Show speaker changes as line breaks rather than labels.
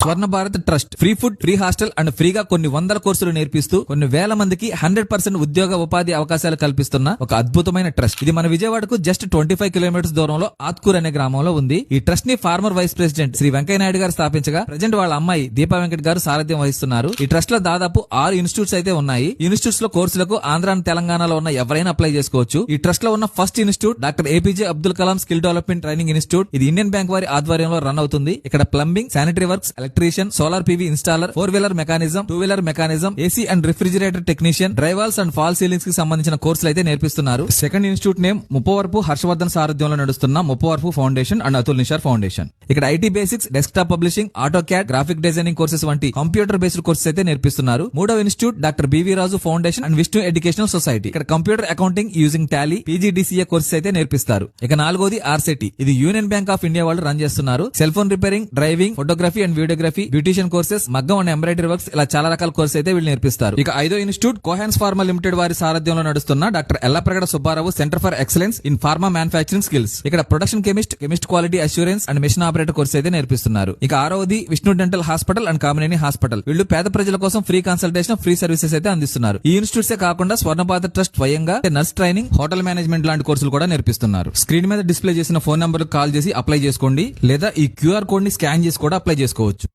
Swarna Bharat trust free food, free hostel and ఫ్రీగా కొన్ని వందల కోర్సులు నేర్పిస్తూ కొన్ని వేల మందికి 100% ఉద్యోగ ఉపాధి అవకాశాలు కల్పిస్తున్న ఒక అద్భుతమైన ట్రస్ట్. ఇది మన విజయవాడకు జస్ట్ 25 కిలోమీటర్స్ దూరంలో ఆత్కూర్ అనే గ్రామంలో ఉంది. ఈ ట్రస్ట్ ని former vice president Shri Venkaiah Naidu గారు స్థాపించగా ప్రజెంట్ వాళ్ళ అమ్మాయి దీపా వెంకట్ గారు సారథ్యం వహిస్తున్నారు. ఈ ట్రస్ట్ లో దాదాపు 6 ఇన్స్టిట్యూట్స్ అయితే ఉన్నాయి. ఇన్స్టిట్యూట్స్ లో కోర్సులకు ఆంధ్ర తెలంగాణలో ఉన్న ఎవరైనా అప్లై చేసుకోవచ్చు. ఈ ట్రస్ట్ లో ఉన్న first institute doctor APJ Abdul Kalam skill development training institute. ఇది ఇండియన్ బ్యాంక్ వారి ఆధ్వర్యంలో రన్ అవుతుంది. ఇక్కడ plumbing, sanitary works, electrician, solar PV installer, four wheeler mechanism, two wheeler mechanism, AC and refrigerator technician, drywalls and fall ceilings కి సంబంధించిన కోర్సులు అయితే నేర్పిస్తున్నారు. Second institute name Muppavarapu Harshavardhan సారథ్యంలో నడుస్తున్న Muppavarapu foundation and Atul Nishar foundation. ఇక్కడ IT basics, desktop publishing, auto CAD, graphic designing courses వంటి computer based courses అయితే నేర్పిస్తున్నారు. మూడవ ఇన్స్టిట్యూట్ doctor BV Raju foundation and Vishnu educational society. ఇక్కడ computer accounting using Tally, PGDCA courses అయితే నేర్పిస్తారు. ఇక నాలుగోది ఆర్సిటీ. ఇది యూనియన్ బ్యాంక్ ఆఫ్ ఇండియా వాళ్ళు రన్ చేస్తున్నారు. Cell phone repairing, driving, photography and videography, beautician courses, మగ్గం అండ్ ఎంబ్రాయిడరీ వర్క్స్, ఇలా చాలా రకాల కోర్సెస్ అయితే వీళ్ళు నేర్పిస్తారు. ఇక ఐదో ఇన్స్టిట్యూట్ కోహాన్స్ ఫార్మా లిమిటెడ్ వారి సారథ్యంలో నడుస్తున్న doctor Yellapragada Subbarao centre for excellence in pharma manufacturing skills. ఇక్కడ production chemist quality assurance and machine operator course అయితే నేర్పిస్తున్నారు. ఇక ఆరవది Vishnu dental hospital and Kamineni hospital. వీళ్ళు పేద ప్రజల కోసం ఫ్రీ కన్సల్టేషన్, ఫ్రీ సర్వీసెస్ అయితే అందిస్తున్నారు. ఈ ఇన్స్టిట్యూట్స్ కాకుండా స్వర్ణపాత ట్రస్ట్ స్వయంగా నర్స్ ట్రైనింగ్, హోటల్ మేనేజ్మెంట్ లాంటి కోర్సులు కూడా నేర్పిస్తున్నారు. స్క్రీన్ మీద డిస్ప్లే చేసిన ఫోన్ నంబర్ కాల్ చేసి అప్లై చేసుకోండి, లేదా ఈ క్యూఆర్ కోడ్ ని స్కాన్ చేసి కూడా అప్లై చేసుకోవచ్చు.